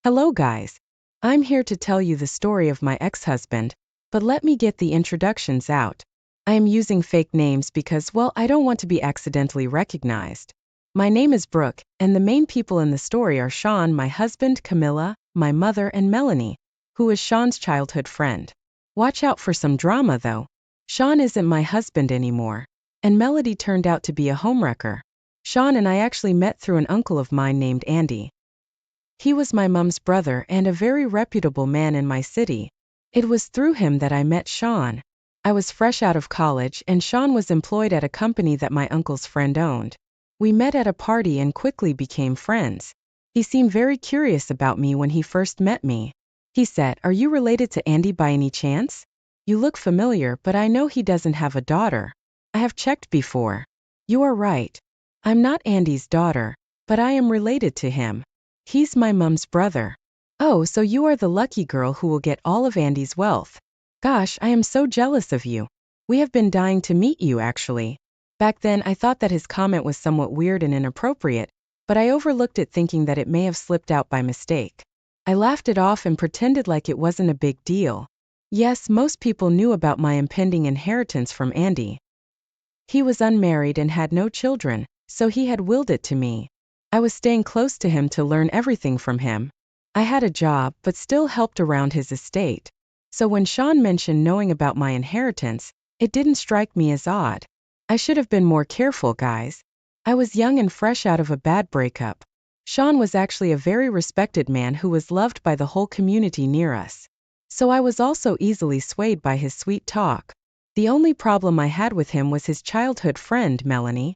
Hello guys. I'm here to tell you the story of my ex-husband, but let me get the introductions out. I am using fake names because, well, I don't want to be accidentally recognized. My name is Brooke, and the main people in the story are Sean, my husband, Camilla, my mother, and Melanie, who is Sean's childhood friend. Watch out for some drama though. Sean isn't my husband anymore, and Melody turned out to be a homewrecker. Sean and I actually met through an uncle of mine named Andy. He was my mom's brother and a very reputable man in my city. It was through him that I met Sean. I was fresh out of college and Sean was employed at a company that my uncle's friend owned. We met at a party and quickly became friends. He seemed very curious about me when he first met me. He said, "Are you related to Andy by any chance? You look familiar, but I know he doesn't have a daughter. I have checked before." "You are right. I'm not Andy's daughter, but I am related to him. He's my mom's brother." "Oh, so you are the lucky girl who will get all of Andy's wealth. Gosh, I am so jealous of you. We have been dying to meet you actually." Back then I thought that his comment was somewhat weird and inappropriate, but I overlooked it thinking that it may have slipped out by mistake. I laughed it off and pretended like it wasn't a big deal. Yes, most people knew about my impending inheritance from Andy. He was unmarried and had no children, so he had willed it to me. I was staying close to him to learn everything from him. I had a job, but still helped around his estate. So when Sean mentioned knowing about my inheritance, it didn't strike me as odd. I should have been more careful, guys. I was young and fresh out of a bad breakup. Sean was actually a very respected man who was loved by the whole community near us. So I was also easily swayed by his sweet talk. The only problem I had with him was his childhood friend, Melanie.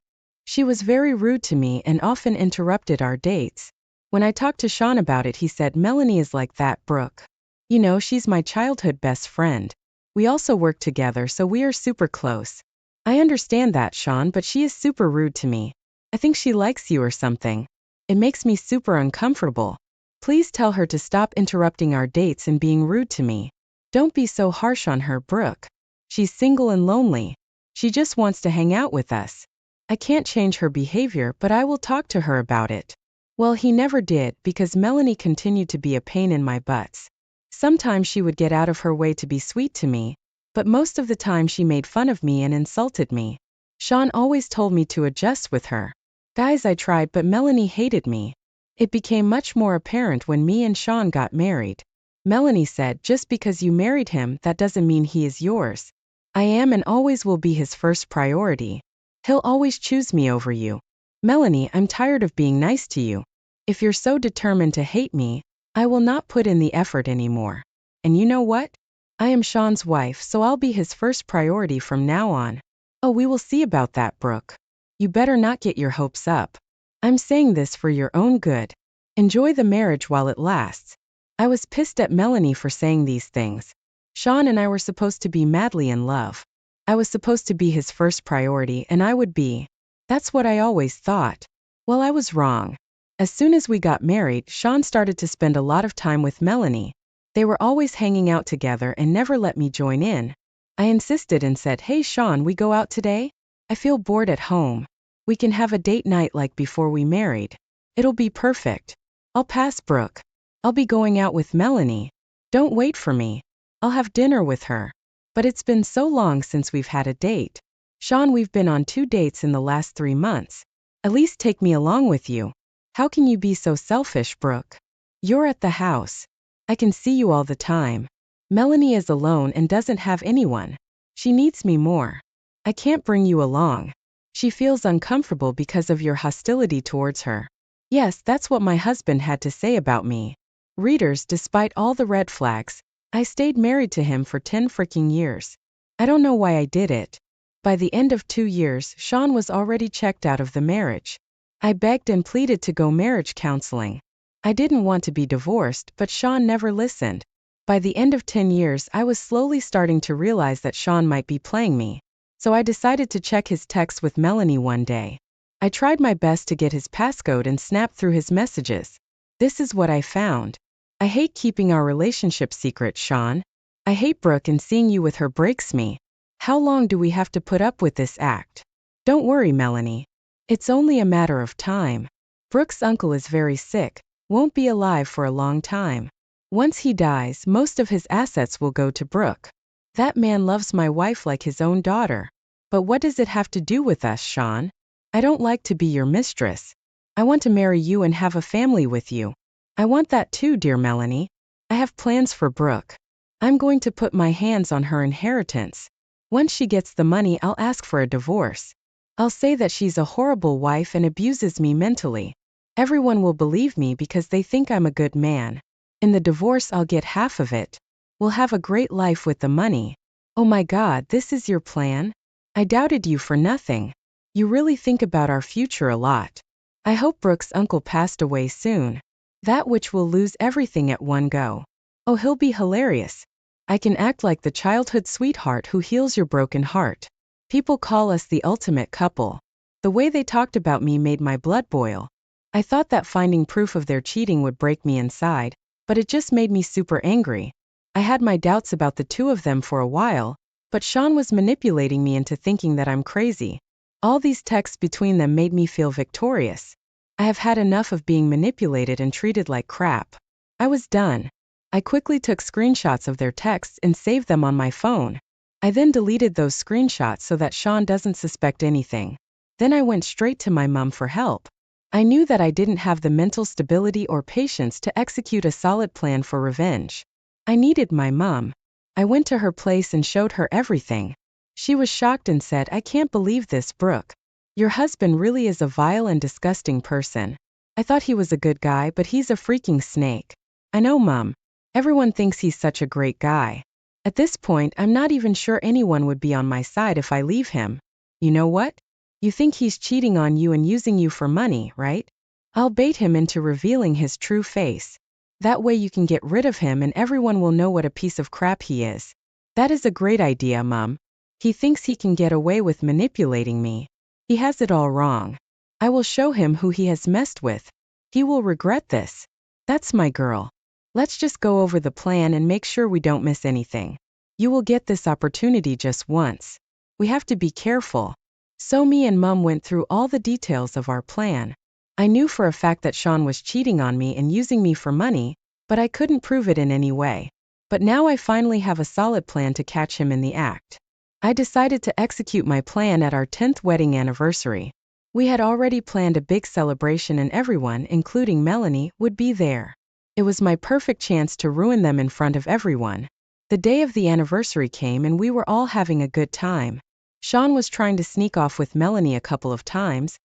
She was very rude to me and often interrupted our dates. When I talked to Sean about it, he said, "Melanie is like that, Brooke. You know, she's my childhood best friend. We also work together, so we are super close." "I understand that, Sean, but she is super rude to me. I think she likes you or something. It makes me super uncomfortable. Please tell her to stop interrupting our dates and being rude to me. Don't be so harsh on her, Brooke. She's single and lonely. She just wants to hang out with us. I can't change her behavior, but I will talk to her about it." Well, he never did because Melanie continued to be a pain in my butts. Sometimes she would get out of her way to be sweet to me, but most of the time she made fun of me and insulted me. Sean always told me to adjust with her. Guys, I tried, but Melanie hated me. It became much more apparent when me and Sean got married. Melanie said, "Just because you married him, that doesn't mean he is yours. I am and always will be his first priority. He'll always choose me over you. Melanie, I'm tired of being nice to you. If you're so determined to hate me, I will not put in the effort anymore. And you know what? I am Sean's wife, so I'll be his first priority from now on." "Oh, we will see about that, Brooke. You better not get your hopes up. I'm saying this for your own good. Enjoy the marriage while it lasts." I was pissed at Melanie for saying these things. Sean and I were supposed to be madly in love. I was supposed to be his first priority and I would be. That's what I always thought. Well, I was wrong. As soon as we got married, Sean started to spend a lot of time with Melanie. They were always hanging out together and never let me join in. I insisted and said, "Hey Sean, we go out today? I feel bored at home. We can have a date night like before we married. It'll be perfect." "I'll pass, Brooke. I'll be going out with Melanie. Don't wait for me. I'll have dinner with her." "But it's been so long since we've had a date. Sean, we've been on 2 dates in the last 3 months. At least take me along with you. How can you be so selfish, Brooke? You're at the house. I can see you all the time. Melanie is alone and doesn't have anyone. She needs me more. I can't bring you along. She feels uncomfortable because of your hostility towards her." Yes, that's what my husband had to say about me. Readers, despite all the red flags, I stayed married to him for 10 freaking years. I don't know why I did it. By the end of 2 years, Sean was already checked out of the marriage. I begged and pleaded to go marriage counseling. I didn't want to be divorced, but Sean never listened. By the end of 10 years, I was slowly starting to realize that Sean might be playing me. So I decided to check his texts with Melanie one day. I tried my best to get his passcode and snapped through his messages. This is what I found. "I hate keeping our relationship secret, Sean. I hate Brooke and seeing you with her breaks me. How long do we have to put up with this act? Don't worry, Melanie. It's only a matter of time. Brooke's uncle is very sick, won't be alive for a long time. Once he dies, most of his assets will go to Brooke. That man loves my wife like his own daughter. But what does it have to do with us, Sean? I don't like to be your mistress. I want to marry you and have a family with you. I want that too, dear Melanie. I have plans for Brooke. I'm going to put my hands on her inheritance. Once she gets the money, I'll ask for a divorce. I'll say that she's a horrible wife and abuses me mentally. Everyone will believe me because they think I'm a good man. In the divorce, I'll get half of it. We'll have a great life with the money. Oh my God, this is your plan? I doubted you for nothing. You really think about our future a lot. I hope Brooke's uncle passed away soon. That witch will lose everything at one go. Oh, he'll be hilarious. I can act like the childhood sweetheart who heals your broken heart. People call us the ultimate couple. The way they talked about me made my blood boil. I thought that finding proof of their cheating would break me inside, but it just made me super angry. I had my doubts about the two of them for a while, but Sean was manipulating me into thinking that I'm crazy. All these texts between them made me feel victorious. I have had enough of being manipulated and treated like crap. I was done. I quickly took screenshots of their texts and saved them on my phone. I then deleted those screenshots so that Sean doesn't suspect anything. Then I went straight to my mom for help. I knew that I didn't have the mental stability or patience to execute a solid plan for revenge. I needed my mom. I went to her place and showed her everything. She was shocked and said, "I can't believe this, Brooke. Your husband really is a vile and disgusting person. I thought he was a good guy, but he's a freaking snake." I know, Mom. Everyone thinks he's such a great guy. At this point, I'm not even sure anyone would be on my side if I leave him. You know what? You think he's cheating on you and using you for money, right? I'll bait him into revealing his true face. That way you can get rid of him and everyone will know what a piece of crap he is. That is a great idea, Mom. He thinks he can get away with manipulating me. He has it all wrong. I will show him who he has messed with. He will regret this. That's my girl. Let's just go over the plan and make sure we don't miss anything. You will get this opportunity just once. We have to be careful. So me and Mom went through all the details of our plan. I knew for a fact that Sean was cheating on me and using me for money, but I couldn't prove it in any way. But now I finally have a solid plan to catch him in the act. I decided to execute my plan at our 10th wedding anniversary. We had already planned a big celebration and everyone, including Melanie, would be there. It was my perfect chance to ruin them in front of everyone. The day of the anniversary came and we were all having a good time. Sean was trying to sneak off with Melanie a couple of times,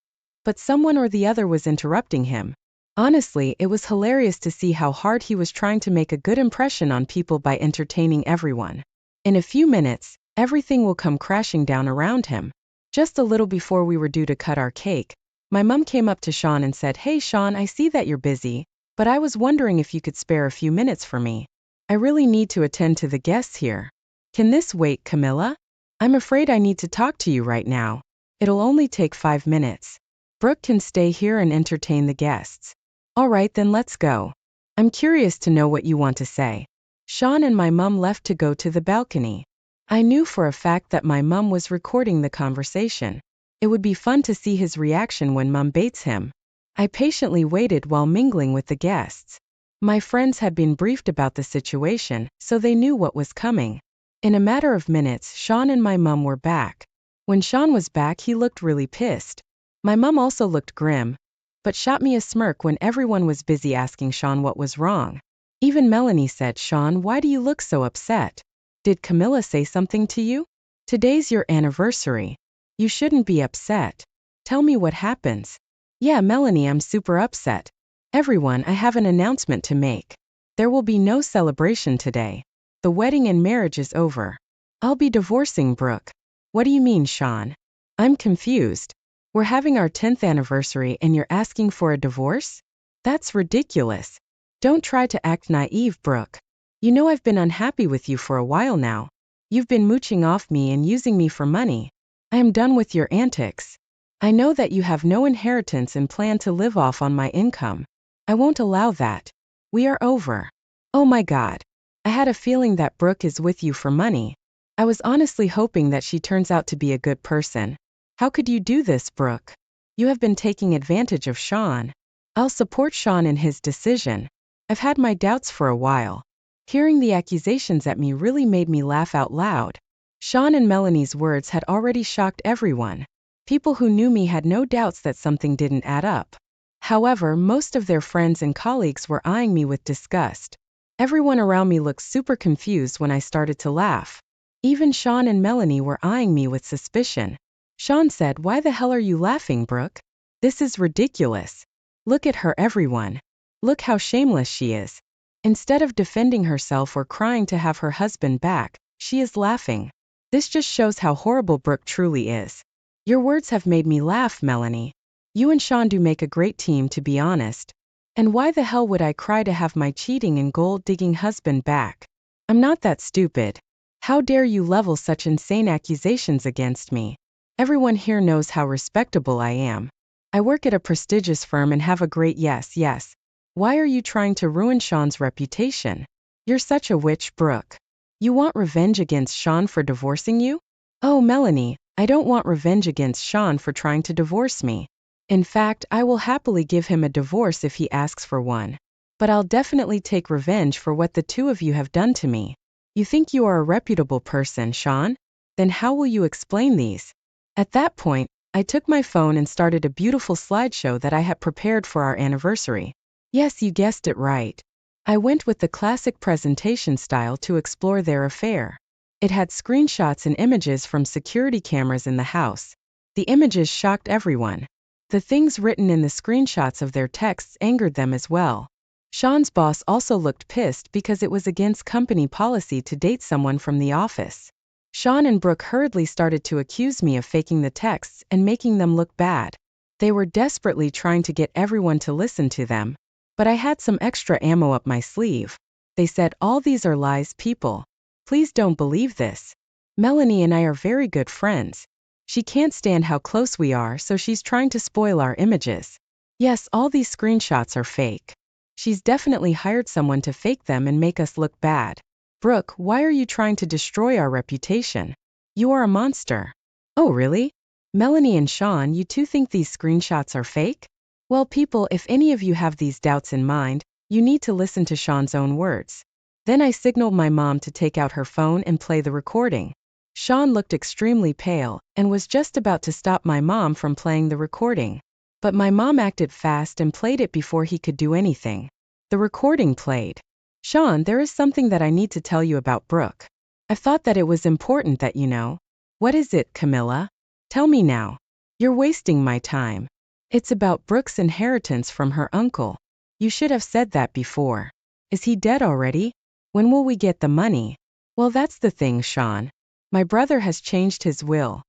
but someone or the other was interrupting him. Honestly, it was hilarious to see how hard he was trying to make a good impression on people by entertaining everyone. In a few minutes, everything will come crashing down around him. Just a little before we were due to cut our cake, my mom came up to Sean and said, "Hey Sean, I see that you're busy, but I was wondering if you could spare a few minutes for me. I really need to attend to the guests here. Can this wait, Camilla? I'm afraid I need to talk to you right now. It'll only take 5 minutes. Brooke can stay here and entertain the guests." "All right, then let's go. I'm curious to know what you want to say." Sean and my mom left to go to the balcony. I knew for a fact that my mom was recording the conversation. It would be fun to see his reaction when Mom baits him. I patiently waited while mingling with the guests. My friends had been briefed about the situation, so they knew what was coming. In a matter of minutes, Sean and my mom were back. When Sean was back, he looked really pissed. My mom also looked grim, but shot me a smirk when everyone was busy asking Sean what was wrong. Even Melanie said, "Sean, why do you look so upset? Did Camilla say something to you? Today's your anniversary. You shouldn't be upset. Tell me what happens." "Yeah, Melanie, I'm super upset. Everyone, I have an announcement to make. There will be no celebration today. The wedding and marriage is over. I'll be divorcing Brooke." "What do you mean, Sean? I'm confused. We're having our 10th anniversary and you're asking for a divorce? That's ridiculous. Don't try to act naive, Brooke. You know I've been unhappy with you for a while now. You've been mooching off me and using me for money. I am done with your antics. I know that you have no inheritance and plan to live off on my income. I won't allow that. We are over." Oh my God. I had a feeling that Brooke is with you for money. I was honestly hoping that she turns out to be a good person. How could you do this, Brooke? You have been taking advantage of Sean. I'll support Sean in his decision. I've had my doubts for a while. Hearing the accusations at me really made me laugh out loud. Sean and Melanie's words had already shocked everyone. People who knew me had no doubts that something didn't add up. However, most of their friends and colleagues were eyeing me with disgust. Everyone around me looked super confused when I started to laugh. Even Sean and Melanie were eyeing me with suspicion. Sean said, "Why the hell are you laughing, Brooke? This is ridiculous. Look at her, everyone. Look how shameless she is. Instead of defending herself or crying to have her husband back, she is laughing. This just shows how horrible Brooke truly is." Your words have made me laugh, Melanie. You and Sean do make a great team, to be honest. And why the hell would I cry to have my cheating and gold-digging husband back? I'm not that stupid. How dare you level such insane accusations against me? Everyone here knows how respectable I am. I work at a prestigious firm and have a great yes. Why are you trying to ruin Sean's reputation? You're such a witch, Brooke. You want revenge against Sean for divorcing you? Oh, Melanie, I don't want revenge against Sean for trying to divorce me. In fact, I will happily give him a divorce if he asks for one. But I'll definitely take revenge for what the two of you have done to me. You think you are a reputable person, Sean? Then how will you explain these? At that point, I took my phone and started a beautiful slideshow that I had prepared for our anniversary. Yes, you guessed it right. I went with the classic presentation style to explore their affair. It had screenshots and images from security cameras in the house. The images shocked everyone. The things written in the screenshots of their texts angered them as well. Sean's boss also looked pissed because it was against company policy to date someone from the office. Sean and Brooke hurriedly started to accuse me of faking the texts and making them look bad. They were desperately trying to get everyone to listen to them. But I had some extra ammo up my sleeve. They said, "All these are lies, people. Please don't believe this. Melanie and I are very good friends. She can't stand how close we are, so she's trying to spoil our images. Yes, all these screenshots are fake. She's definitely hired someone to fake them and make us look bad. Brooke, why are you trying to destroy our reputation? You are a monster." Oh, really? Melanie and Sean, you two think these screenshots are fake? Well, people, if any of you have these doubts in mind, you need to listen to Sean's own words. Then I signaled my mom to take out her phone and play the recording. Sean looked extremely pale and was just about to stop my mom from playing the recording. But my mom acted fast and played it before he could do anything. The recording played. "Sean, there is something that I need to tell you about Brooke. I thought that it was important that you know." "What is it, Camilla? Tell me now. You're wasting my time." "It's about Brooke's inheritance from her uncle." "You should have said that before." "Is he dead already? When will we get the money?" "Well, that's the thing, Sean. My brother has changed his will.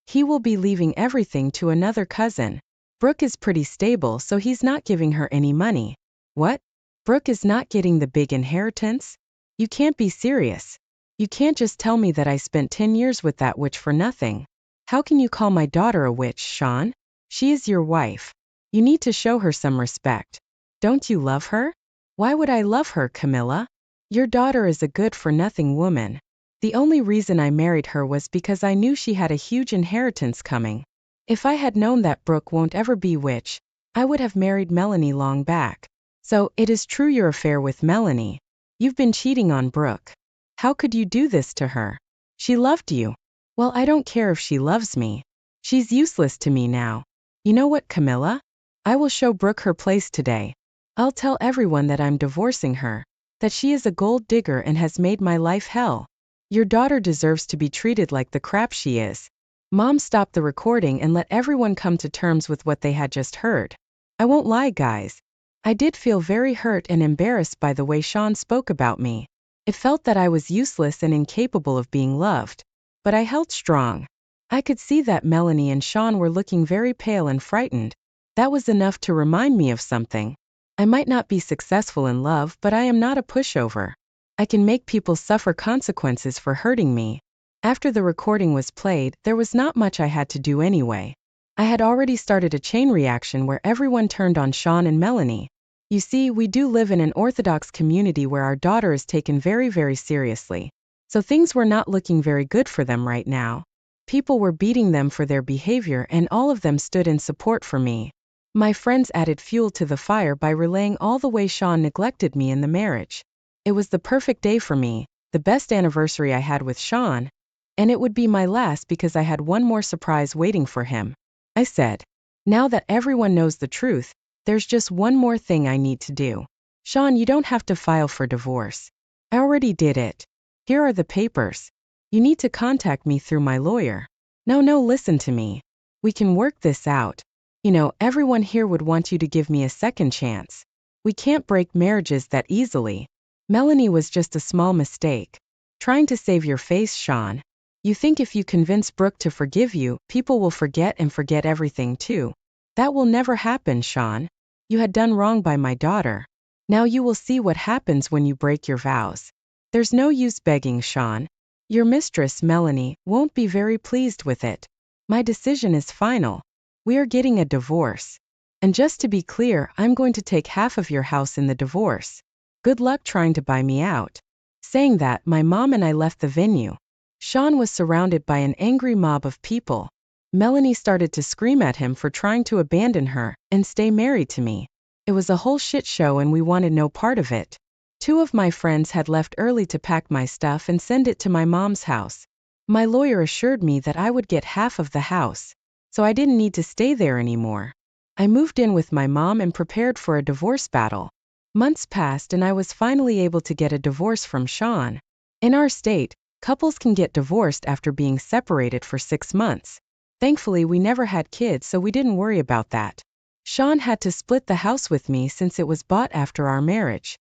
He will be leaving everything to another cousin. Brooke is pretty stable, so he's not giving her any money." "What? Brooke is not getting the big inheritance? You can't be serious. You can't just tell me that I spent 10 years with that witch for nothing. How can you call my daughter a witch, Sean? She is your wife. You need to show her some respect. Don't you love her?" "Why would I love her, Camilla? Your daughter is a good-for-nothing woman. The only reason I married her was because I knew she had a huge inheritance coming. If I had known that Brooke won't ever be witch, I would have married Melanie long back. So, it is true your affair with Melanie. You've been cheating on Brooke. How could you do this to her? She loved you." "Well, I don't care if she loves me. She's useless to me now. You know what, Camilla? I will show Brooke her place today. I'll tell everyone that I'm divorcing her, that she is a gold digger and has made my life hell. Your daughter deserves to be treated like the crap she is." Mom stopped the recording and let everyone come to terms with what they had just heard. I won't lie, guys. I did feel very hurt and embarrassed by the way Sean spoke about me. It felt that I was useless and incapable of being loved. But I held strong. I could see that Melanie and Sean were looking very pale and frightened. That was enough to remind me of something. I might not be successful in love, but I am not a pushover. I can make people suffer consequences for hurting me. After the recording was played, there was not much I had to do anyway. I had already started a chain reaction where everyone turned on Sean and Melanie. You see, we do live in an Orthodox community where our daughter is taken very, very seriously. So things were not looking very good for them right now. People were beating them for their behavior and all of them stood in support for me. My friends added fuel to the fire by relaying all the way Sean neglected me in the marriage. It was the perfect day for me, the best anniversary I had with Sean, and it would be my last because I had one more surprise waiting for him. I said, now that everyone knows the truth, there's just one more thing I need to do. Sean, you don't have to file for divorce. I already did it. Here are the papers. You need to contact me through my lawyer. No, listen to me. We can work this out. You know, everyone here would want you to give me a second chance. We can't break marriages that easily. Melanie was just a small mistake. Trying to save your face, Sean. You think if you convince Brooke to forgive you, people will forget and forget everything too. That will never happen, Sean. You had done wrong by my daughter. Now you will see what happens when you break your vows. There's no use begging, Sean. Your mistress, Melanie, won't be very pleased with it. My decision is final. We are getting a divorce. And just to be clear, I'm going to take half of your house in the divorce. Good luck trying to buy me out. Saying that, my mom and I left the venue. Sean was surrounded by an angry mob of people. Melanie started to scream at him for trying to abandon her and stay married to me. It was a whole shit show and we wanted no part of it. 2 of my friends had left early to pack my stuff and send it to my mom's house. My lawyer assured me that I would get half of the house, so I didn't need to stay there anymore. I moved in with my mom and prepared for a divorce battle. Months passed and I was finally able to get a divorce from Sean. In our state, couples can get divorced after being separated for 6 months. Thankfully, we never had kids, so we didn't worry about that. Sean had to split the house with me since it was bought after our marriage.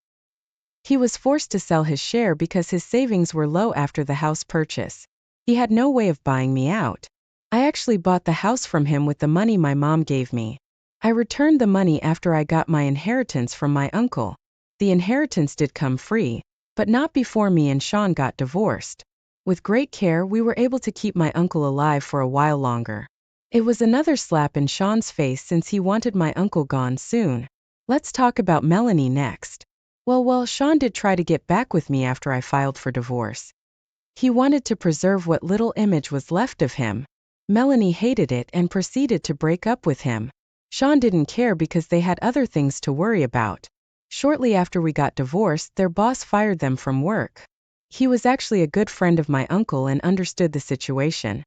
He was forced to sell his share because his savings were low after the house purchase. He had no way of buying me out. I actually bought the house from him with the money my mom gave me. I returned the money after I got my inheritance from my uncle. The inheritance did come free, but not before me and Sean got divorced. With great care, we were able to keep my uncle alive for a while longer. It was another slap in Sean's face since he wanted my uncle gone soon. Let's talk about Melanie next. Well, Sean did try to get back with me after I filed for divorce. He wanted to preserve what little image was left of him. Melanie hated it and proceeded to break up with him. Sean didn't care because they had other things to worry about. Shortly after we got divorced, their boss fired them from work. He was actually a good friend of my uncle and understood the situation.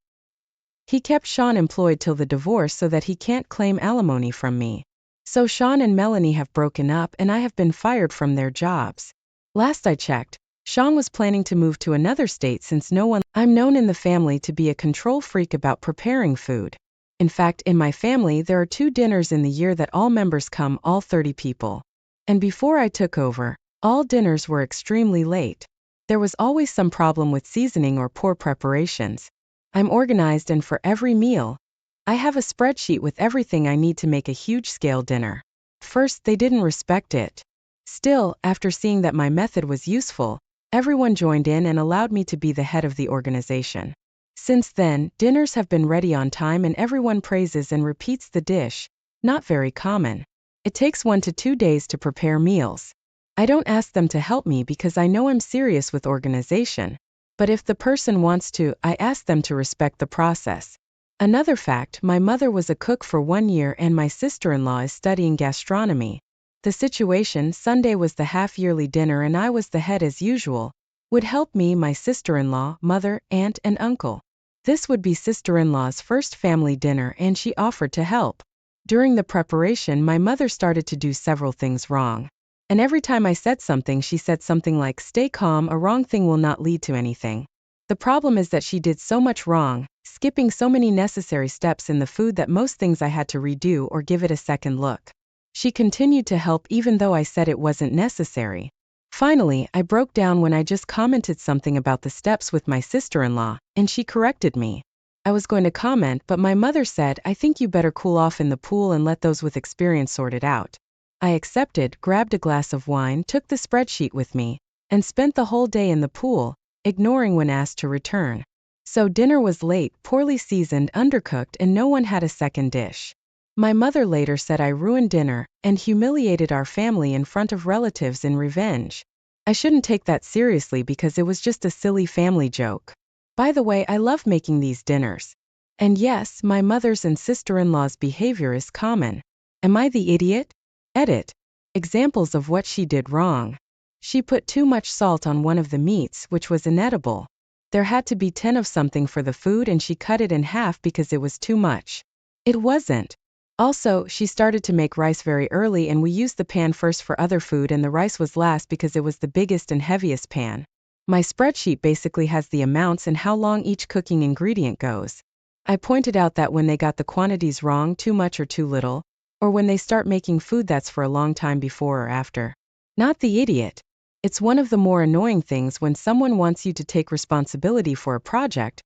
He kept Sean employed till the divorce so that he can't claim alimony from me. So Sean and Melanie have broken up and I have been fired from their jobs. Last I checked, Sean was planning to move to another state since I'm known in the family to be a control freak about preparing food. In fact, in my family there are 2 dinners in the year that all members come, all 30 people. And before I took over, all dinners were extremely late. There was always some problem with seasoning or poor preparations. I'm organized and for every meal, I have a spreadsheet with everything I need to make a huge-scale dinner. First, they didn't respect it. Still, after seeing that my method was useful, everyone joined in and allowed me to be the head of the organization. Since then, dinners have been ready on time and everyone praises and repeats the dish. Not very common. It takes 1 to 2 days to prepare meals. I don't ask them to help me because I know I'm serious with organization. But if the person wants to, I ask them to respect the process. Another fact, my mother was a cook for 1 year and my sister-in-law is studying gastronomy. The situation, Sunday was the half-yearly dinner and I was the head as usual, would help me, my sister-in-law, mother, aunt and uncle. This would be sister-in-law's first family dinner and she offered to help. During the preparation, my mother started to do several things wrong. And every time I said something, she said something like, "Stay calm, a wrong thing will not lead to anything." The problem is that she did so much wrong, skipping so many necessary steps in the food that most things I had to redo or give it a second look. She continued to help even though I said it wasn't necessary. Finally, I broke down when I just commented something about the steps with my sister-in-law, and she corrected me. I was going to comment, but my mother said, "I think you better cool off in the pool and let those with experience sort it out." I accepted, grabbed a glass of wine, took the spreadsheet with me, and spent the whole day in the pool, ignoring when asked to return. So dinner was late, poorly seasoned, undercooked, and no one had a second dish. My mother later said I ruined dinner and humiliated our family in front of relatives in revenge. I shouldn't take that seriously because it was just a silly family joke. By the way, I love making these dinners. And yes, my mother's and sister-in-law's behavior is common. Am I the idiot? Edit. Examples of what she did wrong. She put too much salt on one of the meats, which was inedible. There had to be 10 of something for the food and she cut it in half because it was too much. It wasn't. Also, she started to make rice very early and we used the pan first for other food and the rice was last because it was the biggest and heaviest pan. My spreadsheet basically has the amounts and how long each cooking ingredient goes. I pointed out that when they got the quantities wrong, too much or too little, or when they start making food that's for a long time before or after. Not the idiot. It's one of the more annoying things when someone wants you to take responsibility for a project,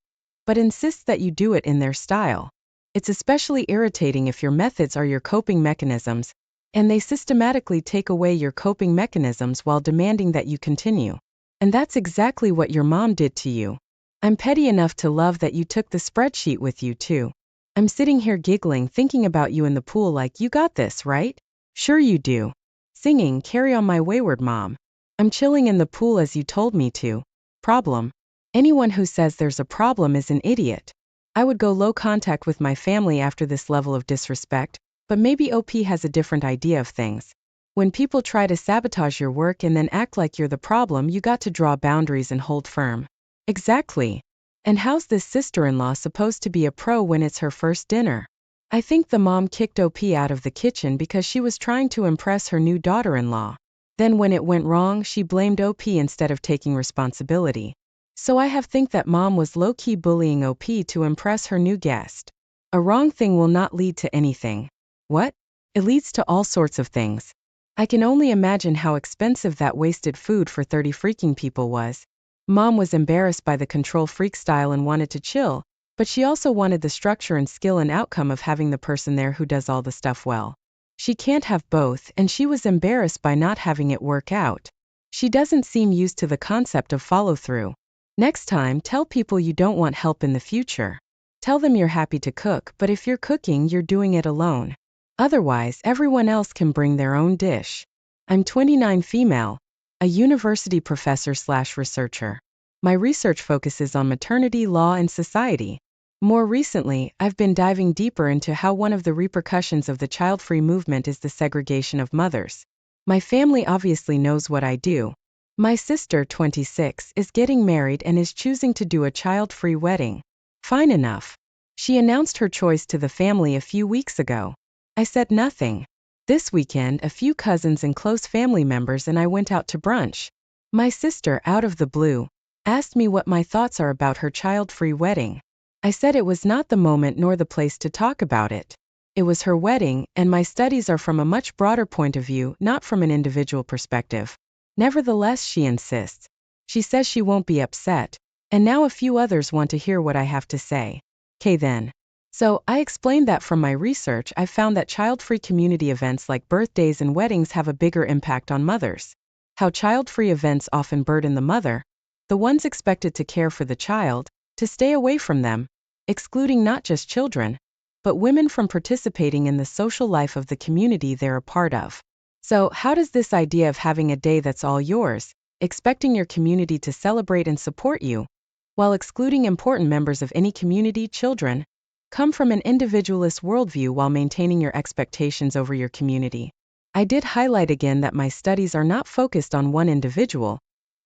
but insists that you do it in their style. It's especially irritating if your methods are your coping mechanisms, and they systematically take away your coping mechanisms while demanding that you continue. And that's exactly what your mom did to you. I'm petty enough to love that you took the spreadsheet with you too. I'm sitting here giggling thinking about you in the pool like you got this, right? Sure you do. Singing Carry On My Wayward Mom. I'm chilling in the pool as you told me to. Problem. Anyone who says there's a problem is an idiot. I would go low contact with my family after this level of disrespect, but maybe OP has a different idea of things. When people try to sabotage your work and then act like you're the problem, you got to draw boundaries and hold firm. Exactly. And how's this sister-in-law supposed to be a pro when it's her first dinner? I think the mom kicked OP out of the kitchen because she was trying to impress her new daughter-in-law. Then when it went wrong, she blamed OP instead of taking responsibility. So I think that mom was low-key bullying OP to impress her new guest. A wrong thing will not lead to anything. What? It leads to all sorts of things. I can only imagine how expensive that wasted food for 30 freaking people was. Mom was embarrassed by the control freak style and wanted to chill, but she also wanted the structure and skill and outcome of having the person there who does all the stuff well. She can't have both, and she was embarrassed by not having it work out. She doesn't seem used to the concept of follow-through. Next time, tell people you don't want help in the future. Tell them you're happy to cook, but if you're cooking, you're doing it alone. Otherwise, everyone else can bring their own dish. I'm 29 female, a university professor/researcher. My research focuses on maternity law and society. More recently, I've been diving deeper into how one of the repercussions of the child-free movement is the segregation of mothers. My family obviously knows what I do. My sister, 26, is getting married and is choosing to do a child-free wedding. Fine enough. She announced her choice to the family a few weeks ago. I said nothing. This weekend, a few cousins and close family members and I went out to brunch. My sister, out of the blue, asked me what my thoughts are about her child-free wedding. I said it was not the moment nor the place to talk about it. It was her wedding, and my studies are from a much broader point of view, not from an individual perspective. Nevertheless, she insists. She says she won't be upset, and now a few others want to hear what I have to say. Okay then. So, I explained that from my research I found that child-free community events like birthdays and weddings have a bigger impact on mothers. How child-free events often burden the mother, the ones expected to care for the child, to stay away from them, excluding not just children, but women from participating in the social life of the community they're a part of. So, how does this idea of having a day that's all yours, expecting your community to celebrate and support you, while excluding important members of any community, children, come from an individualist worldview while maintaining your expectations over your community? I did highlight again that my studies are not focused on one individual,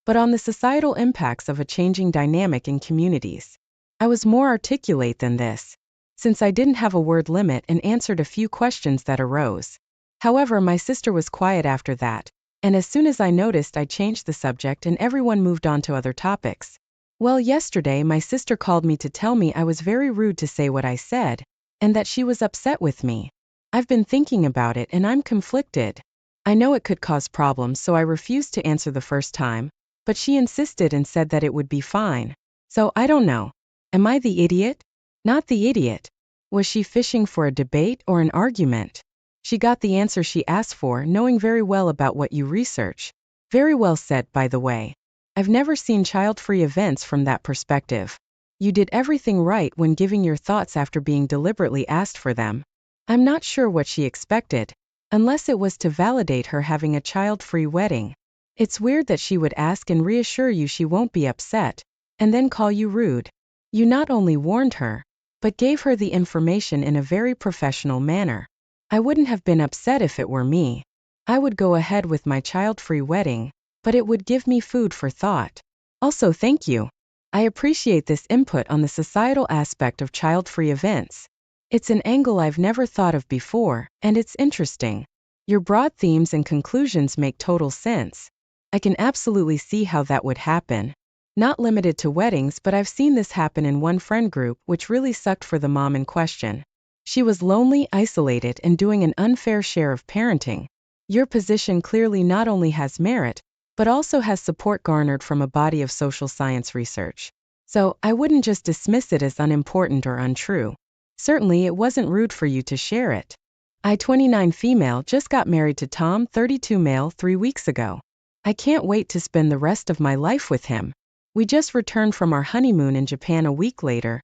but on the societal impacts of a changing dynamic in communities. I was more articulate than this, since I didn't have a word limit and answered a few questions that arose. However, my sister was quiet after that, and as soon as I noticed, I changed the subject and everyone moved on to other topics. Well, yesterday my sister called me to tell me I was very rude to say what I said, and that she was upset with me. I've been thinking about it and I'm conflicted. I know it could cause problems, so I refused to answer the first time, but she insisted and said that it would be fine. So I don't know. Am I the idiot? Not the idiot. Was she fishing for a debate or an argument? She got the answer she asked for, knowing very well about what you research. Very well said, by the way. I've never seen child-free events from that perspective. You did everything right when giving your thoughts after being deliberately asked for them. I'm not sure what she expected, unless it was to validate her having a child-free wedding. It's weird that she would ask and reassure you she won't be upset, and then call you rude. You not only warned her, but gave her the information in a very professional manner. I wouldn't have been upset if it were me. I would go ahead with my child-free wedding, but it would give me food for thought. Also, thank you. I appreciate this input on the societal aspect of child-free events. It's an angle I've never thought of before, and it's interesting. Your broad themes and conclusions make total sense. I can absolutely see how that would happen. Not limited to weddings, but I've seen this happen in one friend group, which really sucked for the mom in question. She was lonely, isolated, and doing an unfair share of parenting. Your position clearly not only has merit, but also has support garnered from a body of social science research. So, I wouldn't just dismiss it as unimportant or untrue. Certainly, it wasn't rude for you to share it. I, 29 female, just got married to Tom, 32 male, 3 weeks ago. I can't wait to spend the rest of my life with him. We just returned from our honeymoon in Japan a week later,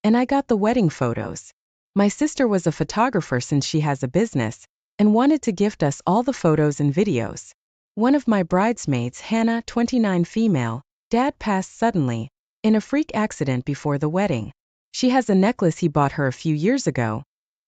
and I got the wedding photos. My sister was a photographer since she has a business, and wanted to gift us all the photos and videos. One of my bridesmaids, Hannah, 29 female, dad passed suddenly, in a freak accident before the wedding. She has a necklace he bought her a few years ago,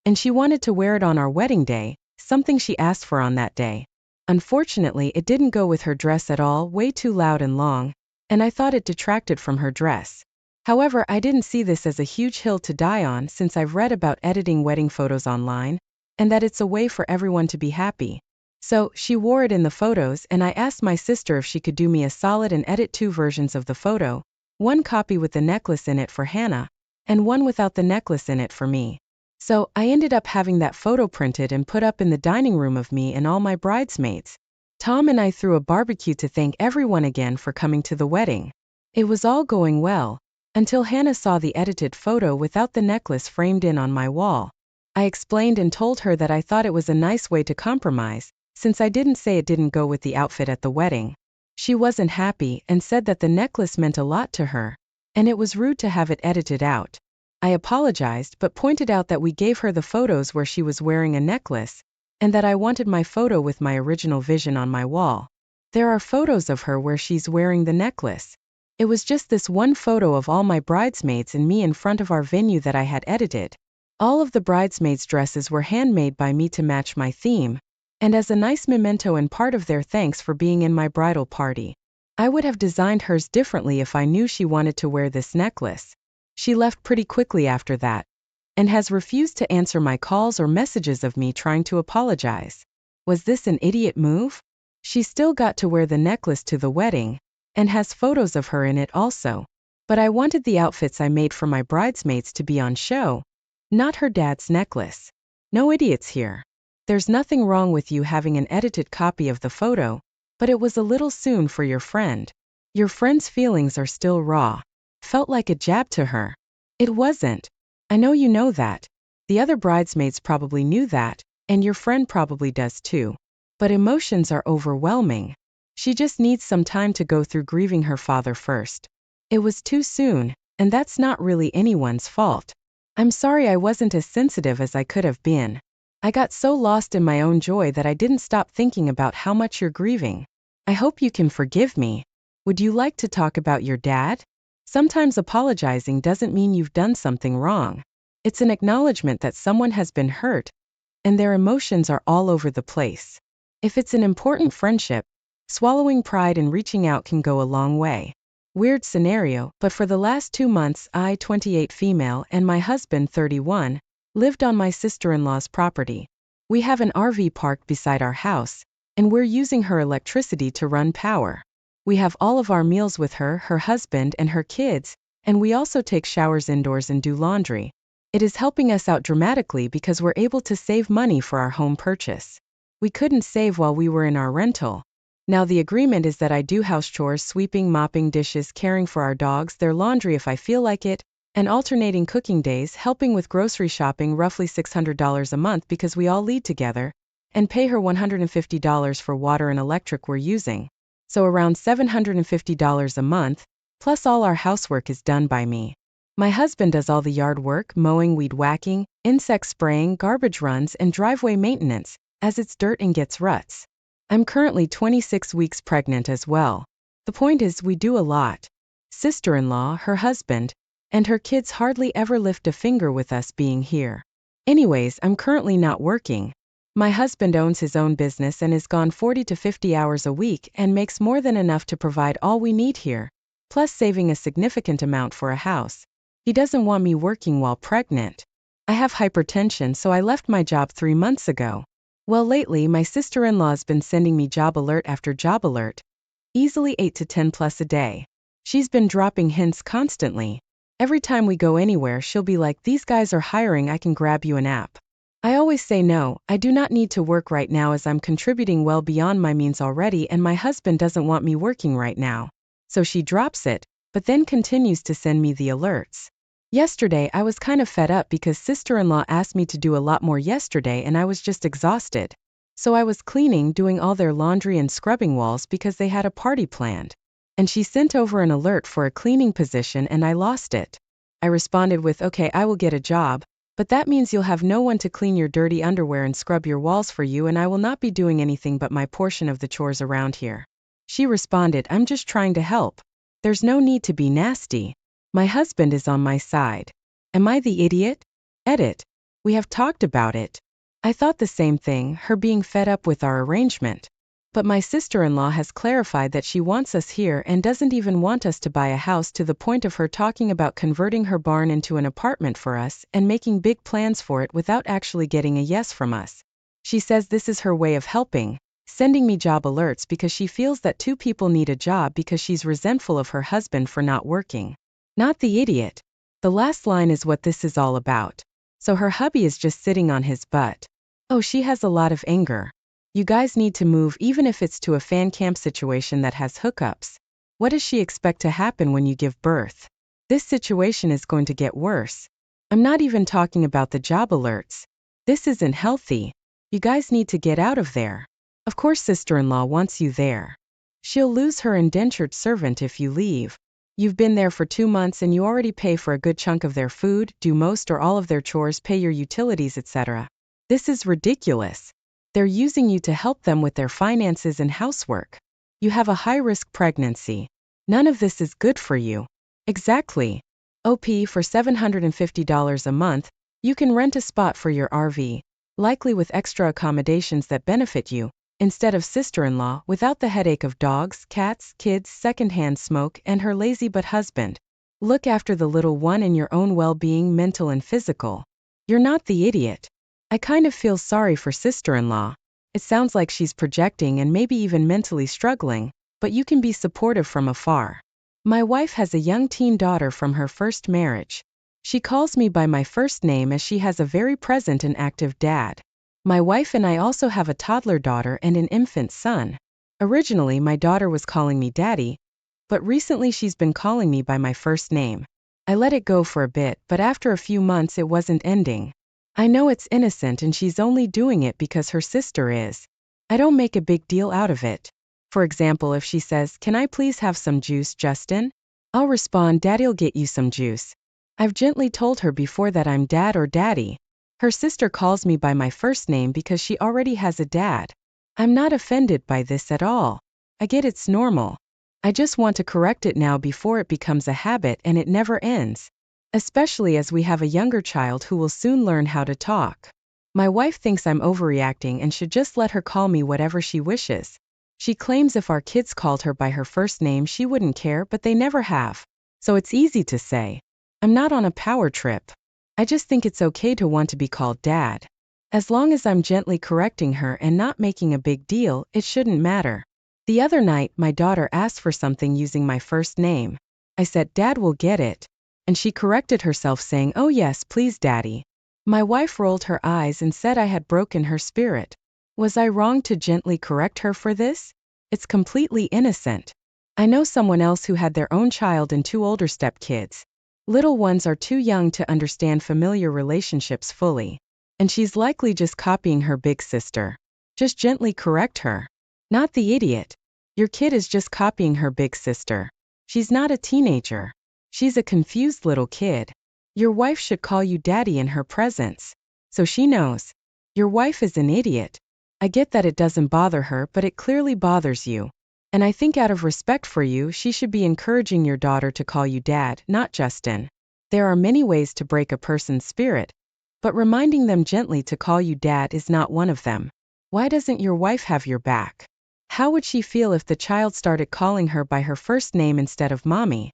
and she wanted to wear it on our wedding day, something she asked for on that day. Unfortunately, it didn't go with her dress at all, way too loud and long, and I thought it detracted from her dress. However, I didn't see this as a huge hill to die on since I've read about editing wedding photos online, and that it's a way for everyone to be happy. So, she wore it in the photos, and I asked my sister if she could do me a solid and edit 2 versions of the photo, one copy with the necklace in it for Hannah, and one without the necklace in it for me. So, I ended up having that photo printed and put up in the dining room of me and all my bridesmaids. Tom and I threw a barbecue to thank everyone again for coming to the wedding. It was all going well, until Hannah saw the edited photo without the necklace framed in on my wall. I explained and told her that I thought it was a nice way to compromise, since I didn't say it didn't go with the outfit at the wedding. She wasn't happy and said that the necklace meant a lot to her, and it was rude to have it edited out. I apologized but pointed out that we gave her the photos where she was wearing a necklace, and that I wanted my photo with my original vision on my wall. There are photos of her where she's wearing the necklace. It was just this one photo of all my bridesmaids and me in front of our venue that I had edited. All of the bridesmaids' dresses were handmade by me to match my theme, and as a nice memento and part of their thanks for being in my bridal party. I would have designed hers differently if I knew she wanted to wear this necklace. She left pretty quickly after that, and has refused to answer my calls or messages of me trying to apologize. Was this an idiot move? She still got to wear the necklace to the wedding, and has photos of her in it also. But I wanted the outfits I made for my bridesmaids to be on show, not her dad's necklace. No idiots here. There's nothing wrong with you having an edited copy of the photo, but it was a little soon for your friend. Your friend's feelings are still raw. Felt like a jab to her. It wasn't. I know you know that. The other bridesmaids probably knew that, and your friend probably does too. But emotions are overwhelming. She just needs some time to go through grieving her father first. It was too soon, and that's not really anyone's fault. I'm sorry I wasn't as sensitive as I could have been. I got so lost in my own joy that I didn't stop thinking about how much you're grieving. I hope you can forgive me. Would you like to talk about your dad? Sometimes apologizing doesn't mean you've done something wrong. It's an acknowledgement that someone has been hurt, and their emotions are all over the place. If it's an important friendship, swallowing pride and reaching out can go a long way. Weird scenario, but for the last 2 months I, 28 female, and my husband, 31, lived on my sister-in-law's property. We have an RV park beside our house, and we're using her electricity to run power. We have all of our meals with her, her husband, and her kids, and we also take showers indoors and do laundry. It is helping us out dramatically because we're able to save money for our home purchase. We couldn't save while we were in our rental. Now the agreement is that I do house chores, sweeping, mopping, dishes, caring for our dogs, their laundry if I feel like it, and alternating cooking days, helping with grocery shopping, roughly $600 a month because we all lead together, and pay her $150 for water and electric we're using. So around $750 a month, plus all our housework is done by me. My husband does all the yard work, mowing, weed whacking, insect spraying, garbage runs, and driveway maintenance, as it's dirt and gets ruts. I'm currently 26 weeks pregnant as well. The point is we do a lot. Sister-in-law, her husband, and her kids hardly ever lift a finger with us being here. Anyways, I'm currently not working, My husband owns his own business and is gone 40 to 50 hours a week and makes more than enough to provide all we need here, plus saving a significant amount for a house. He doesn't want me working while pregnant. I have hypertension, so I left my job 3 months ago. Well, lately my sister-in-law's been sending me job alert after job alert, easily 8 to 10 plus a day. She's been dropping hints constantly. Every time we go anywhere, she'll be like, "These guys are hiring, I can grab you an app." I always say no, I do not need to work right now as I'm contributing well beyond my means already and my husband doesn't want me working right now. So she drops it, but then continues to send me the alerts. Yesterday I was kind of fed up because sister-in-law asked me to do a lot more yesterday and I was just exhausted. So I was cleaning, doing all their laundry and scrubbing walls because they had a party planned. And she sent over an alert for a cleaning position and I lost it. I responded with, "Okay, I will get a job, but that means you'll have no one to clean your dirty underwear and scrub your walls for you and I will not be doing anything but my portion of the chores around here." She responded, "I'm just trying to help. There's no need to be nasty." My husband is on my side. Am I the idiot? Edit. We have talked about it. I thought the same thing, her being fed up with our arrangement. But my sister-in-law has clarified that she wants us here and doesn't even want us to buy a house, to the point of her talking about converting her barn into an apartment for us and making big plans for it without actually getting a yes from us. She says this is her way of helping, sending me job alerts because she feels that two people need a job because she's resentful of her husband for not working. Not the idiot. The last line is what this is all about. So her hubby is just sitting on his butt. Oh, she has a lot of anger. You guys need to move, even if it's to a fan camp situation that has hookups. What does she expect to happen when you give birth? This situation is going to get worse. I'm not even talking about the job alerts. This isn't healthy. You guys need to get out of there. Of course sister-in-law wants you there. She'll lose her indentured servant if you leave. You've been there for 2 months and you already pay for a good chunk of their food, do most or all of their chores, pay your utilities, etc. This is ridiculous. They're using you to help them with their finances and housework. You have a high-risk pregnancy. None of this is good for you. Exactly. OP, for $750 a month, you can rent a spot for your RV, likely with extra accommodations that benefit you, instead of sister-in-law, without the headache of dogs, cats, kids, secondhand smoke, and her lazy butt husband. Look after the little one and your own well-being, mental and physical. You're not the idiot. I kind of feel sorry for sister-in-law. It sounds like she's projecting and maybe even mentally struggling, but you can be supportive from afar. My wife has a young teen daughter from her first marriage. She calls me by my first name as she has a very present and active dad. My wife and I also have a toddler daughter and an infant son. Originally, my daughter was calling me daddy, but recently she's been calling me by my first name. I let it go for a bit, but after a few months it wasn't ending. I know it's innocent and she's only doing it because her sister is. I don't make a big deal out of it. For example, if she says, "Can I please have some juice, Justin?" I'll respond, "Daddy'll get you some juice." I've gently told her before that I'm dad or daddy. Her sister calls me by my first name because she already has a dad. I'm not offended by this at all. I get it's normal. I just want to correct it now before it becomes a habit and it never ends. Especially as we have a younger child who will soon learn how to talk. My wife thinks I'm overreacting and should just let her call me whatever she wishes. She claims if our kids called her by her first name she wouldn't care, but they never have. So it's easy to say. I'm not on a power trip. I just think it's okay to want to be called dad. As long as I'm gently correcting her and not making a big deal, it shouldn't matter. The other night, my daughter asked for something using my first name. I said, "Dad will get it." And she corrected herself saying, "Oh yes, please daddy." My wife rolled her eyes and said I had broken her spirit. Was I wrong to gently correct her for this? It's completely innocent. I know someone else who had their own child and 2 older stepkids. Little ones are too young to understand familiar relationships fully. And she's likely just copying her big sister. Just gently correct her. Not the idiot. Your kid is just copying her big sister. She's not a teenager. She's a confused little kid. Your wife should call you daddy in her presence. So she knows. Your wife is an idiot. I get that it doesn't bother her, but it clearly bothers you. And I think out of respect for you, she should be encouraging your daughter to call you dad, not Justin. There are many ways to break a person's spirit, but reminding them gently to call you dad is not one of them. Why doesn't your wife have your back? How would she feel if the child started calling her by her first name instead of mommy?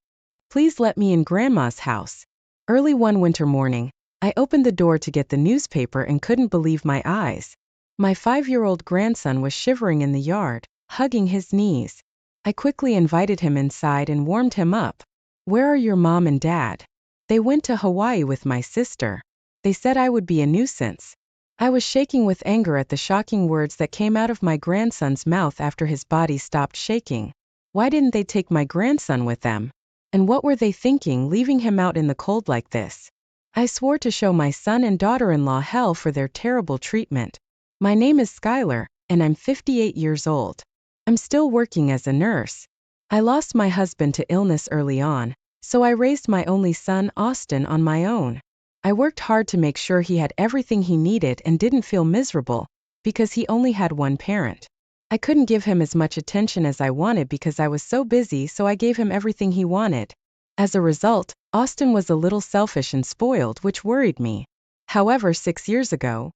Please let me in Grandma's house. Early one winter morning, I opened the door to get the newspaper and couldn't believe my eyes. My 5-year-old grandson was shivering in the yard, hugging his knees. I quickly invited him inside and warmed him up. Where are your mom and dad? They went to Hawaii with my sister. They said I would be a nuisance. I was shaking with anger at the shocking words that came out of my grandson's mouth after his body stopped shaking. Why didn't they take my grandson with them? And what were they thinking, leaving him out in the cold like this? I swore to show my son and daughter-in-law hell for their terrible treatment. My name is Skylar, and I'm 58 years old. I'm still working as a nurse. I lost my husband to illness early on, so I raised my only son, Austin, on my own. I worked hard to make sure he had everything he needed and didn't feel miserable, because he only had one parent. I couldn't give him as much attention as I wanted because I was so busy, so I gave him everything he wanted. As a result, Austin was a little selfish and spoiled, which worried me. However, 6 years ago,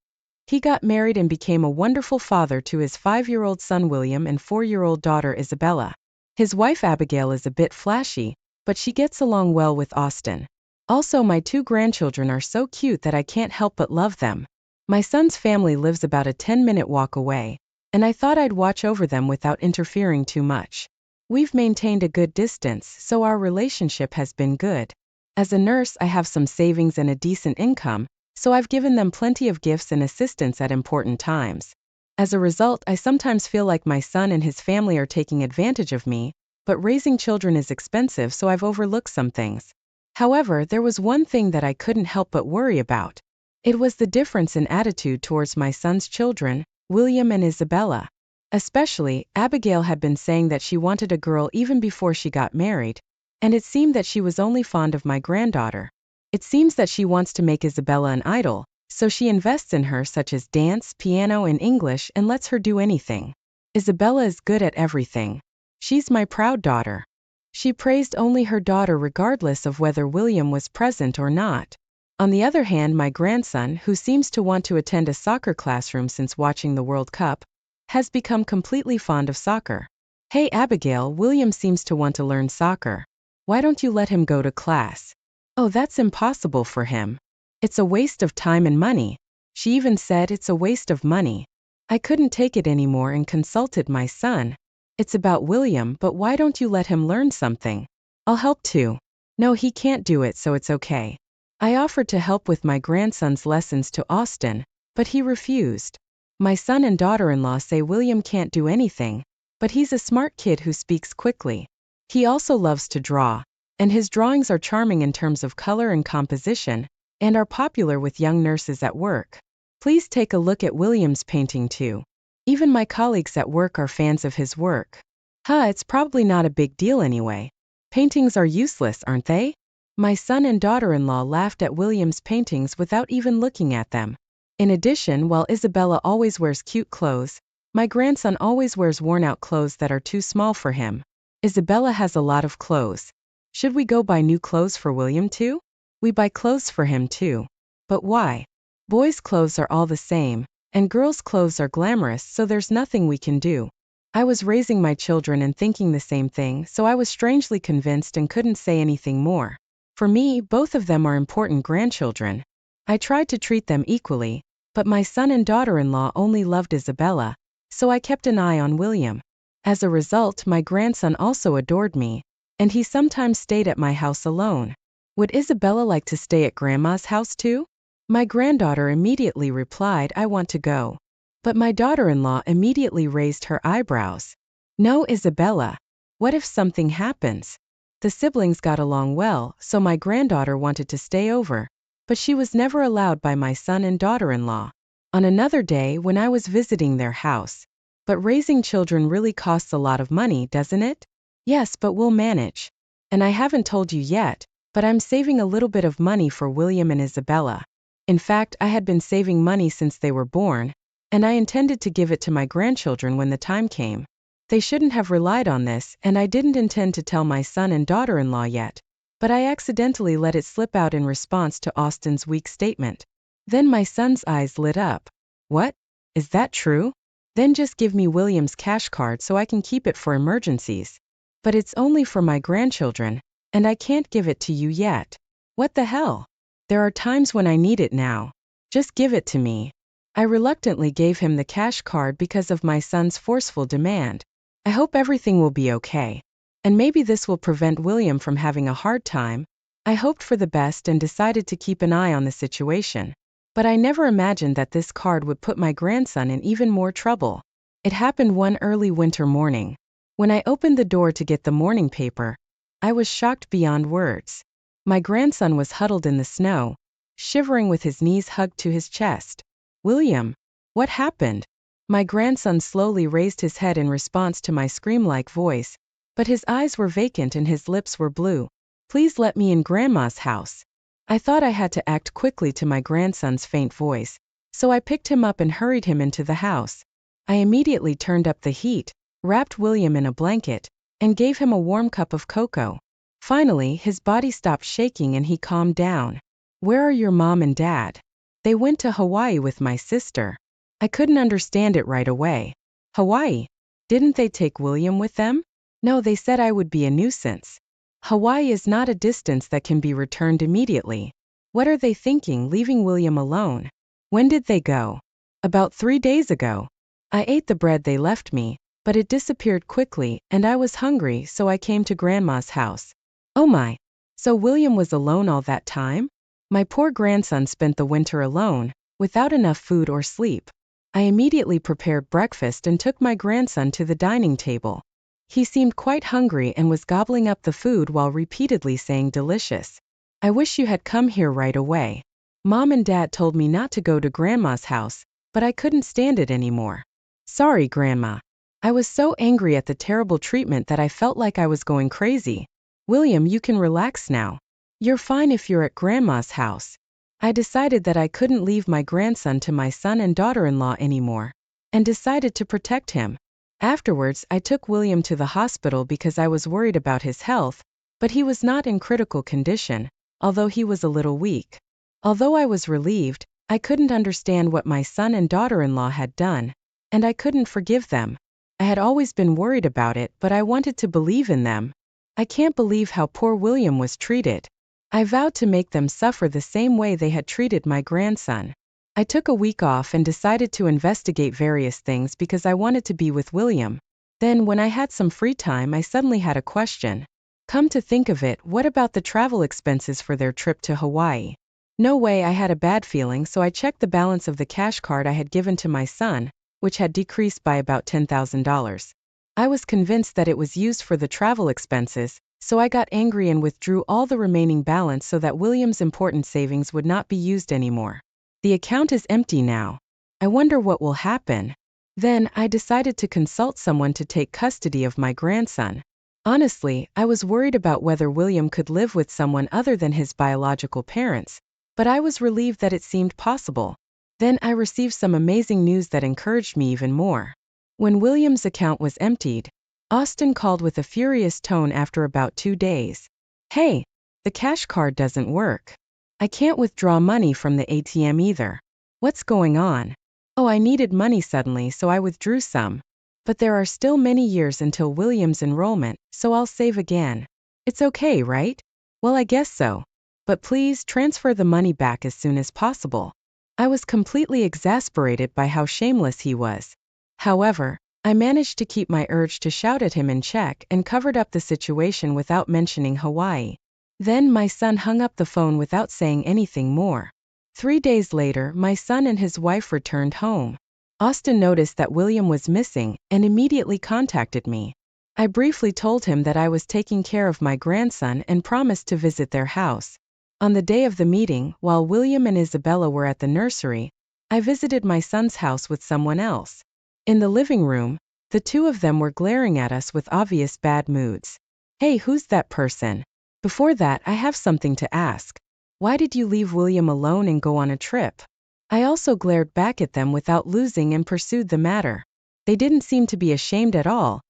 he got married and became a wonderful father to his 5-year-old son William and 4-year-old daughter Isabella. His wife Abigail is a bit flashy, but she gets along well with Austin. Also, my 2 grandchildren are so cute that I can't help but love them. My son's family lives about a 10-minute walk away, and I thought I'd watch over them without interfering too much. We've maintained a good distance, so our relationship has been good. As a nurse, I have some savings and a decent income, so I've given them plenty of gifts and assistance at important times. As a result, I sometimes feel like my son and his family are taking advantage of me, but raising children is expensive, so I've overlooked some things. However, there was one thing that I couldn't help but worry about. It was the difference in attitude towards my son's children, William and Isabella. Especially, Abigail had been saying that she wanted a girl even before she got married, and it seemed that she was only fond of my granddaughter. It seems that she wants to make Isabella an idol, so she invests in her such as dance, piano, and English and lets her do anything. Isabella is good at everything. She's my proud daughter. She praised only her daughter regardless of whether William was present or not. On the other hand, my grandson, who seems to want to attend a soccer classroom since watching the World Cup, has become completely fond of soccer. Hey Abigail, William seems to want to learn soccer. Why don't you let him go to class? Oh, that's impossible for him. It's a waste of time and money. She even said it's a waste of money. I couldn't take it anymore and consulted my son. It's about William, but why don't you let him learn something? I'll help too. No, he can't do it, so it's okay. I offered to help with my grandson's lessons to Austin, but he refused. My son and daughter-in-law say William can't do anything, but he's a smart kid who speaks quickly. He also loves to draw, and his drawings are charming in terms of color and composition, and are popular with young nurses at work. Please take a look at William's painting too. Even my colleagues at work are fans of his work. It's probably not a big deal anyway. Paintings are useless, aren't they? My son and daughter-in-law laughed at William's paintings without even looking at them. In addition, while Isabella always wears cute clothes, my grandson always wears worn-out clothes that are too small for him. Isabella has a lot of clothes. Should we go buy new clothes for William too? We buy clothes for him too. But why? Boys' clothes are all the same, and girls' clothes are glamorous, so there's nothing we can do. I was raising my children and thinking the same thing, so I was strangely convinced and couldn't say anything more. For me, both of them are important grandchildren. I tried to treat them equally, but my son and daughter-in-law only loved Isabella, so I kept an eye on William. As a result, my grandson also adored me, and he sometimes stayed at my house alone. Would Isabella like to stay at Grandma's house too? My granddaughter immediately replied, I want to go. But my daughter-in-law immediately raised her eyebrows. No, Isabella. What if something happens? The siblings got along well, so my granddaughter wanted to stay over, but she was never allowed by my son and daughter-in-law. On another day when I was visiting their house. But raising children really costs a lot of money, doesn't it? Yes, but we'll manage. And I haven't told you yet, but I'm saving a little bit of money for William and Isabella. In fact, I had been saving money since they were born, and I intended to give it to my grandchildren when the time came. They shouldn't have relied on this, and I didn't intend to tell my son and daughter-in-law yet, but I accidentally let it slip out in response to Austin's weak statement. Then my son's eyes lit up. What? Is that true? Then just give me William's cash card so I can keep it for emergencies. But it's only for my grandchildren, and I can't give it to you yet. What the hell? There are times when I need it now. Just give it to me. I reluctantly gave him the cash card because of my son's forceful demand. I hope everything will be okay. And maybe this will prevent William from having a hard time. I hoped for the best and decided to keep an eye on the situation. But I never imagined that this card would put my grandson in even more trouble. It happened one early winter morning. When I opened the door to get the morning paper, I was shocked beyond words. My grandson was huddled in the snow, shivering with his knees hugged to his chest. William, what happened? My grandson slowly raised his head in response to my scream-like voice, but his eyes were vacant and his lips were blue. Please let me in Grandma's house. I thought I had to act quickly to my grandson's faint voice, so I picked him up and hurried him into the house. I immediately turned up the heat, wrapped William in a blanket, and gave him a warm cup of cocoa. Finally, his body stopped shaking and he calmed down. Where are your mom and dad? They went to Hawaii with my sister. I couldn't understand it right away. Hawaii? Didn't they take William with them? No, they said I would be a nuisance. Hawaii is not a distance that can be returned immediately. What are they thinking, leaving William alone? When did they go? About 3 days ago. I ate the bread they left me, but it disappeared quickly, and I was hungry, so I came to Grandma's house. Oh my! So William was alone all that time? My poor grandson spent the winter alone, without enough food or sleep. I immediately prepared breakfast and took my grandson to the dining table. He seemed quite hungry and was gobbling up the food while repeatedly saying delicious. I wish you had come here right away. Mom and Dad told me not to go to Grandma's house, but I couldn't stand it anymore. Sorry, Grandma. I was so angry at the terrible treatment that I felt like I was going crazy. William, you can relax now. You're fine if you're at Grandma's house. I decided that I couldn't leave my grandson to my son and daughter-in-law anymore, and decided to protect him. Afterwards, I took William to the hospital because I was worried about his health, but he was not in critical condition, although he was a little weak. Although I was relieved, I couldn't understand what my son and daughter-in-law had done, and I couldn't forgive them. I had always been worried about it, but I wanted to believe in them. I can't believe how poor William was treated. I vowed to make them suffer the same way they had treated my grandson. I took a week off and decided to investigate various things because I wanted to be with William. Then, when I had some free time, I suddenly had a question. Come to think of it, what about the travel expenses for their trip to Hawaii? No way, I had a bad feeling, so I checked the balance of the cash card I had given to my son, which had decreased by about $10,000. I was convinced that it was used for the travel expenses, so I got angry and withdrew all the remaining balance so that William's important savings would not be used anymore. The account is empty now. I wonder what will happen. Then, I decided to consult someone to take custody of my grandson. Honestly, I was worried about whether William could live with someone other than his biological parents, but I was relieved that it seemed possible. Then I received some amazing news that encouraged me even more. When William's account was emptied, Austin called with a furious tone after about 2 days. Hey, the cash card doesn't work. I can't withdraw money from the ATM either. What's going on? Oh, I needed money suddenly, so I withdrew some. But there are still many years until William's enrollment, so I'll save again. It's okay, right? Well, I guess so. But please transfer the money back as soon as possible. I was completely exasperated by how shameless he was. However, I managed to keep my urge to shout at him in check and covered up the situation without mentioning Hawaii. Then my son hung up the phone without saying anything more. 3 days later, my son and his wife returned home. Austin noticed that William was missing and immediately contacted me. I briefly told him that I was taking care of my grandson and promised to visit their house. On the day of the meeting, while William and Isabella were at the nursery, I visited my son's house with someone else. In the living room, the two of them were glaring at us with obvious bad moods. Hey, who's that person? Before that, I have something to ask. Why did you leave William alone and go on a trip? I also glared back at them without losing and pursued the matter. They didn't seem to be ashamed at all,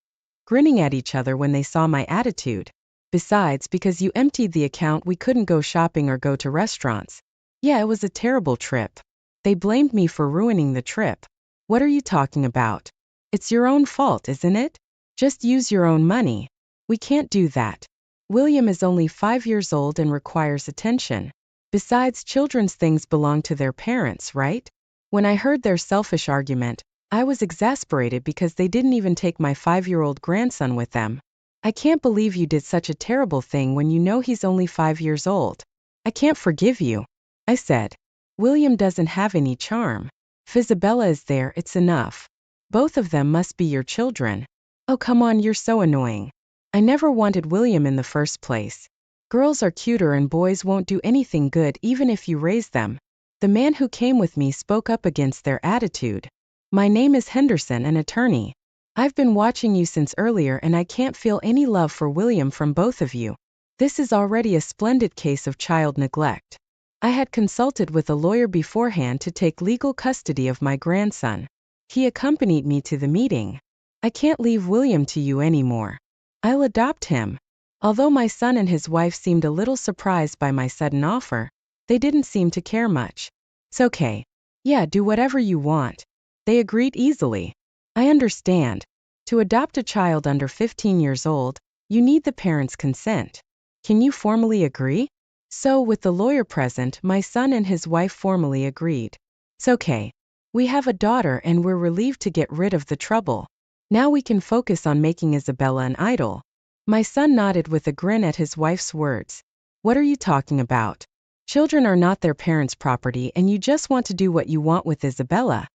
grinning at each other when they saw my attitude. Besides, because you emptied the account, we couldn't go shopping or go to restaurants. Yeah, it was a terrible trip. They blamed me for ruining the trip. What are you talking about? It's your own fault, isn't it? Just use your own money. We can't do that. William is only 5 years old and requires attention. Besides, children's things belong to their parents, right? When I heard their selfish argument, I was exasperated because they didn't even take my 5-year-old grandson with them. I can't believe you did such a terrible thing when you know he's only 5 years old. I can't forgive you, I said. William doesn't have any charm. If Isabella is there, it's enough. Both of them must be your children. Oh, come on, you're so annoying. I never wanted William in the first place. Girls are cuter and boys won't do anything good even if you raise them. The man who came with me spoke up against their attitude. My name is Henderson, an attorney. I've been watching you since earlier and I can't feel any love for William from both of you. This is already a splendid case of child neglect. I had consulted with a lawyer beforehand to take legal custody of my grandson. He accompanied me to the meeting. I can't leave William to you anymore. I'll adopt him. Although my son and his wife seemed a little surprised by my sudden offer, they didn't seem to care much. It's okay. Yeah, do whatever you want. They agreed easily. I understand. To adopt a child under 15 years old, you need the parents' consent. Can you formally agree? So, with the lawyer present, my son and his wife formally agreed. It's okay. We have a daughter and we're relieved to get rid of the trouble. Now we can focus on making Isabella an idol. My son nodded with a grin at his wife's words. What are you talking about? Children are not their parents' property and you just want to do what you want with Isabella.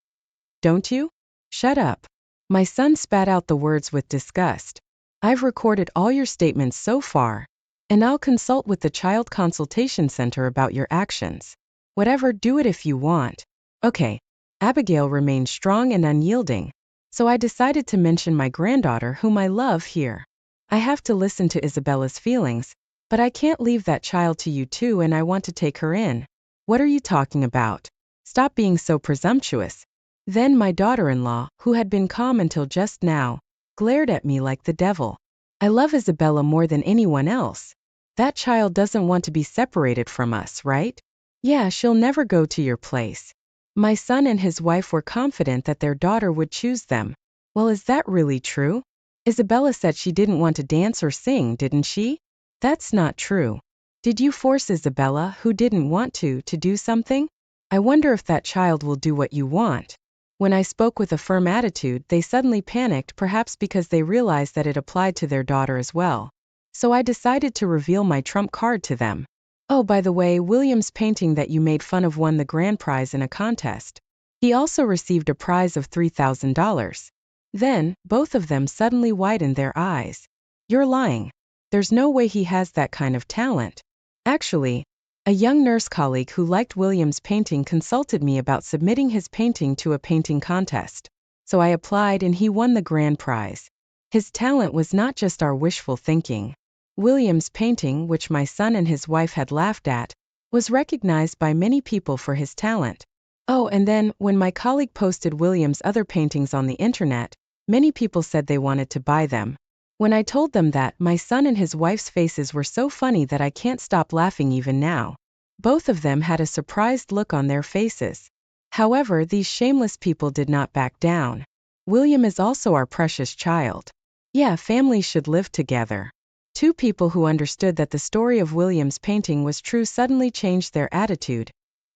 Don't you? Shut up. My son spat out the words with disgust. I've recorded all your statements so far, and I'll consult with the Child Consultation Center about your actions. Whatever, do it if you want. Okay. Abigail remained strong and unyielding, so I decided to mention my granddaughter whom I love here. I have to listen to Isabella's feelings, but I can't leave that child to you too and I want to take her in. What are you talking about? Stop being so presumptuous. Then my daughter-in-law, who had been calm until just now, glared at me like the devil. I love Isabella more than anyone else. That child doesn't want to be separated from us, right? Yeah, she'll never go to your place. My son and his wife were confident that their daughter would choose them. Well, is that really true? Isabella said she didn't want to dance or sing, didn't she? That's not true. Did you force Isabella, who didn't want to do something? I wonder if that child will do what you want. When I spoke with a firm attitude, they suddenly panicked, perhaps because they realized that it applied to their daughter as well. So I decided to reveal my trump card to them. Oh, by the way, William's painting that you made fun of won the grand prize in a contest. He also received a prize of $3,000. Then, both of them suddenly widened their eyes. You're lying. There's no way he has that kind of talent. Actually, a young nurse colleague who liked William's painting consulted me about submitting his painting to a painting contest. So I applied and he won the grand prize. His talent was not just our wishful thinking. William's painting, which my son and his wife had laughed at, was recognized by many people for his talent. Oh, and then, when my colleague posted William's other paintings on the internet, many people said they wanted to buy them. When I told them that, my son and his wife's faces were so funny that I can't stop laughing even now. Both of them had a surprised look on their faces. However, these shameless people did not back down. William is also our precious child. Yeah, families should live together. Two people who understood that the story of William's painting was true suddenly changed their attitude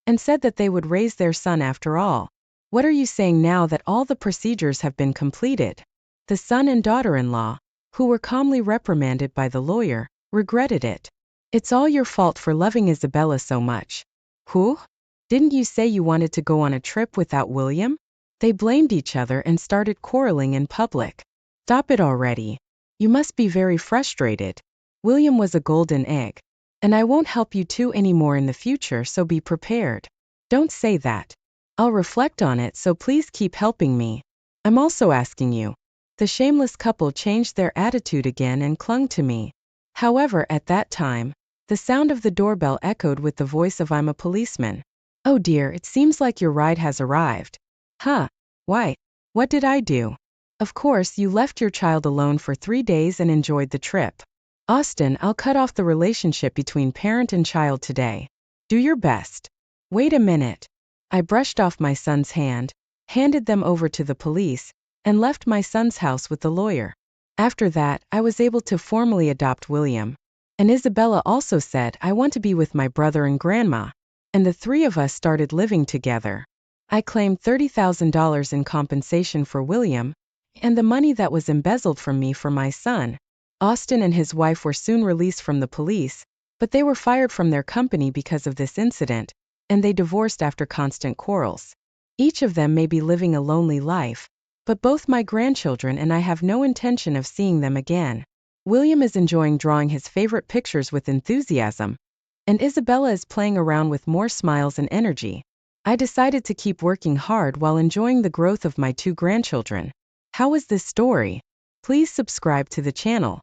and said that they would raise their son after all. What are you saying now that all the procedures have been completed? The son and daughter-in-law, who were calmly reprimanded by the lawyer, regretted it. It's all your fault for loving Isabella so much. Who? Didn't you say you wanted to go on a trip without William? They blamed each other and started quarreling in public. Stop it already. You must be very frustrated. William was a golden egg. And I won't help you two anymore in the future, so be prepared. Don't say that. I'll reflect on it, so please keep helping me. I'm also asking you. The shameless couple changed their attitude again and clung to me. However, at that time, the sound of the doorbell echoed with the voice of I'm a policeman. Oh dear, it seems like your ride has arrived. Huh? Why? What did I do? Of course, you left your child alone for 3 days and enjoyed the trip. Austin, I'll cut off the relationship between parent and child today. Do your best. Wait a minute. I brushed off my son's hand. handed them over to the police, and left my son's house with the lawyer. After that, I was able to formally adopt William. And Isabella also said, I want to be with my brother and grandma. And the three of us started living together. I claimed $30,000 in compensation for William, and the money that was embezzled from me for my son. Austin and his wife were soon released from the police, but they were fired from their company because of this incident, and they divorced after constant quarrels. Each of them may be living a lonely life, but both my grandchildren and I have no intention of seeing them again. William is enjoying drawing his favorite pictures with enthusiasm, and Isabella is playing around with more smiles and energy. I decided to keep working hard while enjoying the growth of my two grandchildren. How was this story? Please subscribe to the channel.